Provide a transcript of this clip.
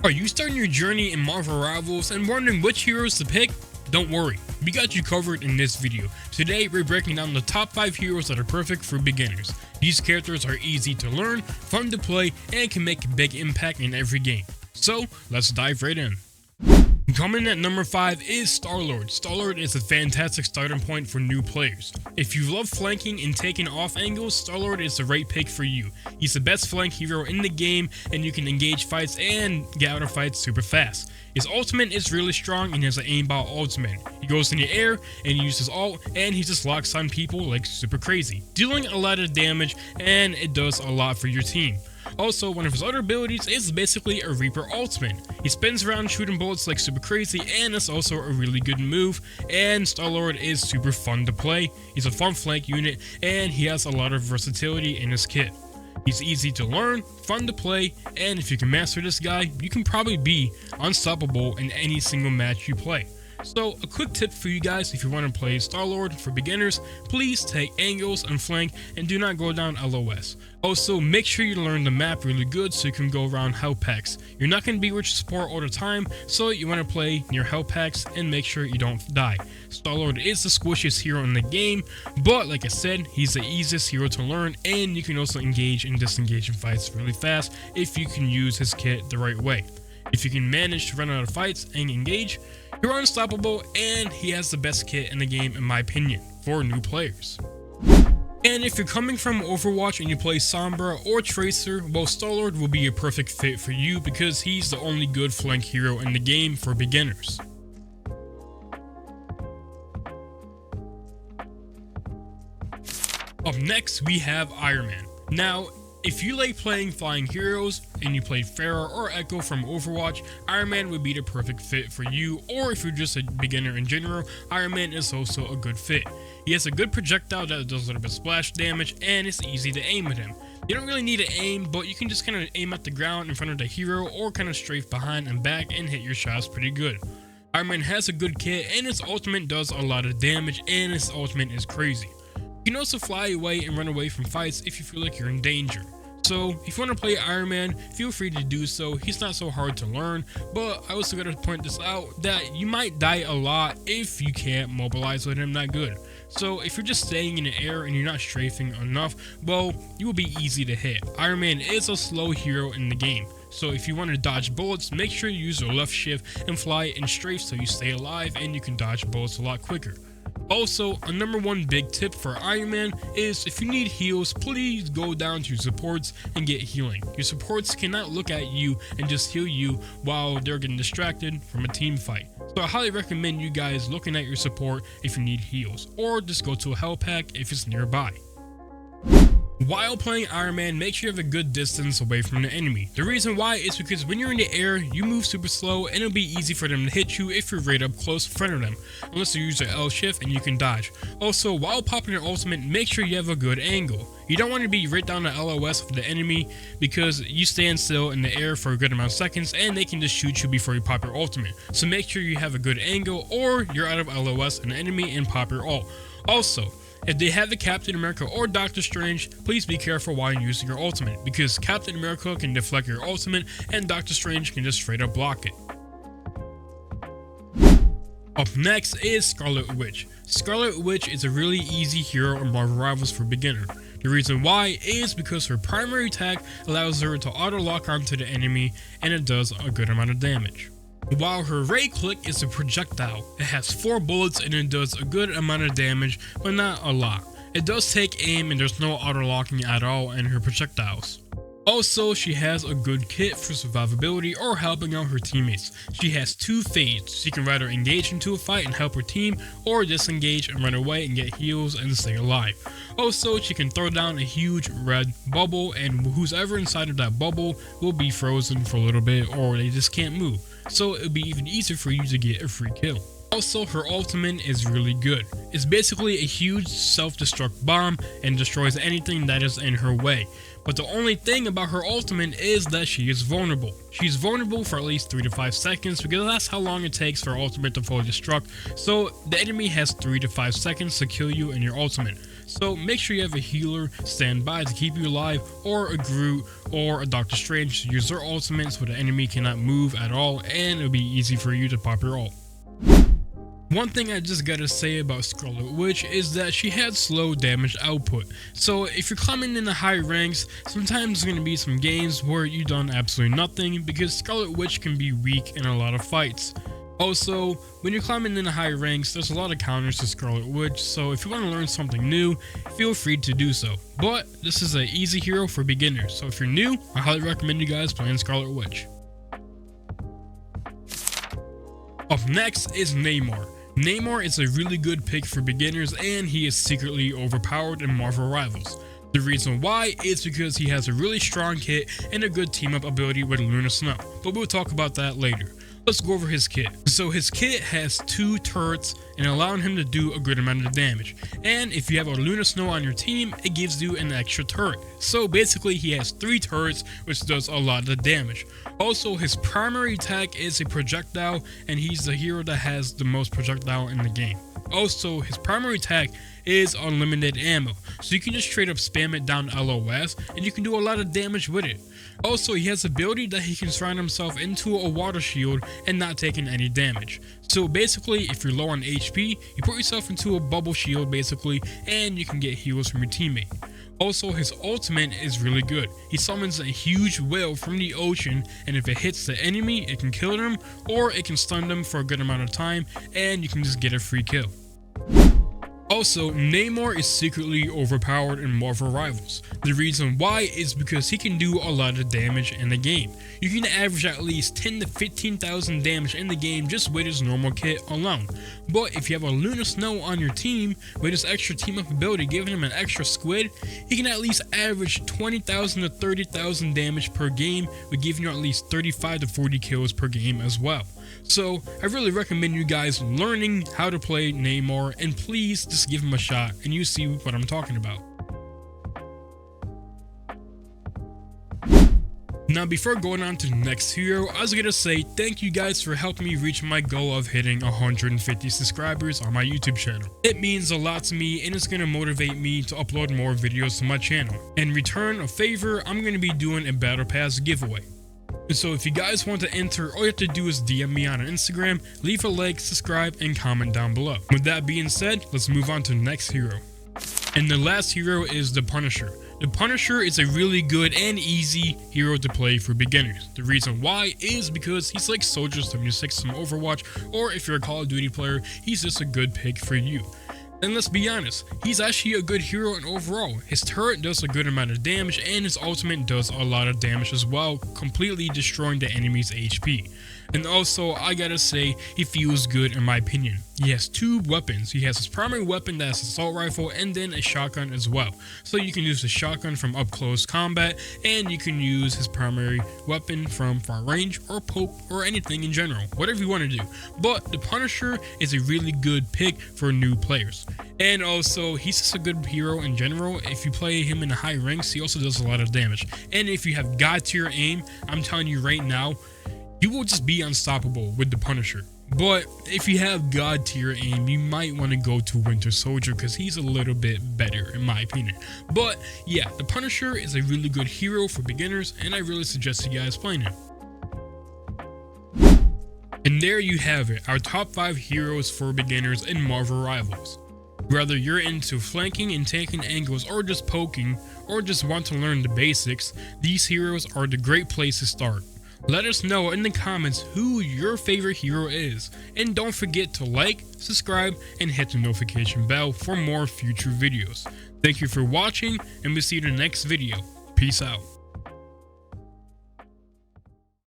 Are you starting your journey in Marvel Rivals and wondering which heroes to pick? Don't worry, we got you covered in this video. Today we're breaking down the top 5 heroes that are perfect for beginners. These characters are easy to learn, fun to play, and can make a big impact in every game. So let's dive right in. Coming at number 5 is StarLord. StarLord is a fantastic starting point for new players. If you love flanking and taking off angles, StarLord is the right pick for you. He's the best flank hero in the game, and you can engage fights and get out of fights super fast. His ultimate is really strong and has an aimbot ultimate. He goes in the air and he uses ult, and he just locks on people like super crazy, dealing a lot of damage, and it does a lot for your team. Also, one of his other abilities is basically a Reaper ultimate. He spins around shooting bullets like super crazy, and it's also a really good move, and StarLord is super fun to play. He's a fun flank unit, and he has a lot of versatility in his kit. He's easy to learn, fun to play, and if you can master this guy, you can probably be unstoppable in any single match you play. So a quick tip for you guys: if you want to play StarLord for beginners, please take angles and flank and do not go down LOS. Also, make sure you learn the map really good so you can go around health packs. You're not going to be with support all the time, so you want to play near health packs and make sure you don't die. StarLord is the squishiest hero in the game, but like I said, he's the easiest hero to learn, and you can also engage and disengage in fights really fast if you can use his kit the right way. If you can manage to run out of fights and engage, you're unstoppable, and he has the best kit in the game in my opinion for new players. And if you're coming from Overwatch and you play Sombra or Tracer, well, StarLord will be a perfect fit for you because he's the only good flank hero in the game for beginners. Up next, we have Iron Man. Now, if you like playing flying heroes and you play Pharah or Echo from Overwatch, Iron Man would be the perfect fit for you, or if you're just a beginner in general, Iron Man is also a good fit. He has a good projectile that does a little bit of splash damage, and it's easy to aim at him. You don't really need to aim, but you can just kind of aim at the ground in front of the hero or kind of strafe behind and back and hit your shots pretty good. Iron Man has a good kit, and his ultimate does a lot of damage, and his ultimate is crazy. You can also fly away and run away from fights if you feel like you're in danger. So if you want to play Iron Man, feel free to do so. He's not so hard to learn, but I also gotta point this out that you might die a lot if you can't mobilize with him that good. So if you're just staying in the air and you're not strafing enough, well, you will be easy to hit. Iron Man is a slow hero in the game, so if you want to dodge bullets, make sure you use your left shift and fly in strafe so you stay alive and you can dodge bullets a lot quicker. Also, a number 1 big tip for Iron Man is if you need heals, please go down to your supports and get healing. Your supports cannot look at you and just heal you while they're getting distracted from a team fight. So I highly recommend you guys looking at your support if you need heals, or just go to a health pack if it's nearby. While playing Iron Man, make sure you have a good distance away from the enemy. The reason why is because when you're in the air, you move super slow and it'll be easy for them to hit you if you're right up close in front of them, unless you use the L shift and you can dodge. Also, while popping your ultimate, make sure you have a good angle. You don't want to be right down the LOS of the enemy because you stand still in the air for a good amount of seconds and they can just shoot you before you pop your ultimate. So make sure you have a good angle or you're out of LOS an enemy and pop your ult. Also, if they have the Captain America or Doctor Strange, please be careful while you're using your ultimate, because Captain America can deflect your ultimate and Doctor Strange can just straight up block it. Up next is Scarlet Witch. Scarlet Witch is a really easy hero in Marvel Rivals for beginner. The reason why is because her primary attack allows her to auto lock onto the enemy, and it does a good amount of damage. While her right click is a projectile, it has 4 bullets and it does a good amount of damage, but not a lot. It does take aim and there's no auto locking at all in her projectiles. Also, she has a good kit for survivability or helping out her teammates. She has 2 fades. She can either engage into a fight and help her team, or disengage and run away and get heals and stay alive. Also, she can throw down a huge red bubble, and who's ever inside of that bubble will be frozen for a little bit, or they just can't move. So it'll be even easier for you to get a free kill. Also, her ultimate is really good. It's basically a huge self-destruct bomb and destroys anything that is in her way. But the only thing about her ultimate is that she is vulnerable. She's vulnerable for at least 3 to 5 seconds because that's how long it takes for her ultimate to fully destruct. So the enemy has 3 to 5 seconds to kill you in your ultimate. so make sure you have a healer standby to keep you alive, or a Groot or a Doctor Strange to use their ultimate so the enemy cannot move at all and it'll be easy for you to pop your ult. One thing I just gotta say about Scarlet Witch is that she had slow damage output, so if you're climbing in the high ranks, sometimes there's gonna be some games where you've done absolutely nothing because Scarlet Witch can be weak in a lot of fights. Also, when you're climbing in the high ranks, there's a lot of counters to Scarlet Witch, so if you want to learn something new, feel free to do so. But this is an easy hero for beginners, so if you're new, I highly recommend you guys playing Scarlet Witch. Up next is Namor. Namor is a really good pick for beginners and he is secretly overpowered in Marvel Rivals. The reason why is because he has a really strong kit and a good team up ability with Luna Snow, but we'll talk about that later. Let's go over his kit. So his kit has 2 turrets and allowing him to do a good amount of damage. And if you have a Luna Snow on your team, it gives you an extra turret. So basically he has 3 turrets which does a lot of damage. Also his primary attack is a projectile and he's the hero that has the most projectile in the game. Also his primary attack is unlimited ammo, so you can just straight up spam it down LOS and you can do a lot of damage with it. Also he has the ability that he can surround himself into a water shield and not taking any damage. So basically if you're low on HP, you put yourself into a bubble shield basically and you can get heals from your teammate. Also his ultimate is really good. He summons a huge whale from the ocean and if it hits the enemy it can kill them or it can stun them for a good amount of time and you can just get a free kill. Also, Namor is secretly overpowered in Marvel Rivals. The reason why is because he can do a lot of damage in the game. You can average at least 10 to 15,000 damage in the game just with his normal kit alone. But if you have a Luna Snow on your team with his extra team up ability giving him an extra squid, he can at least average 20,000 to 30,000 damage per game with giving you at least 35 to 40 kills per game as well. So I really recommend you guys learning how to play Namor and please just give him a shot and you see what I'm talking about. Now before going on to the next hero, I was gonna say thank you guys for helping me reach my goal of hitting 150 subscribers on my YouTube channel. It means a lot to me and it's gonna motivate me to upload more videos to my channel. In return, a favor, I'm gonna be doing a Battle Pass giveaway. So if you guys want to enter, all you have to do is DM me on Instagram, leave a like, subscribe, and comment down below. With that being said, let's move on to the next hero. And the last hero is the Punisher. The Punisher is a really good and easy hero to play for beginners. The reason why is because he's like Soldier 76 from Overwatch, or if you're a Call of Duty player, he's just a good pick for you. And let's be honest, he's actually a good hero and overall. His turret does a good amount of damage and his ultimate does a lot of damage as well, completely destroying the enemy's HP. And also, I gotta say, he feels good in my opinion. He has 2 weapons. He has his primary weapon that's an assault rifle and then a shotgun as well. So you can use the shotgun from up close combat and you can use his primary weapon from far range or poke or anything in general, whatever you want to do. But the Punisher is a really good pick for new players. And also, he's just a good hero in general. If you play him in the high ranks, he also does a lot of damage. And if you have God tier aim, I'm telling you right now, you will just be unstoppable with the Punisher. But if you have God tier aim, you might want to go to Winter Soldier because he's a little bit better in my opinion. But yeah, the Punisher is a really good hero for beginners and I really suggest you guys playing him. And there you have it, our top 5 heroes for beginners in Marvel Rivals. Whether you're into flanking and taking angles or just poking or just want to learn the basics, these heroes are the great place to start. Let us know in the comments who your favorite hero is, and don't forget to like, subscribe, and hit the notification bell for more future videos. Thank you for watching, and we'll see you in the next video. Peace out.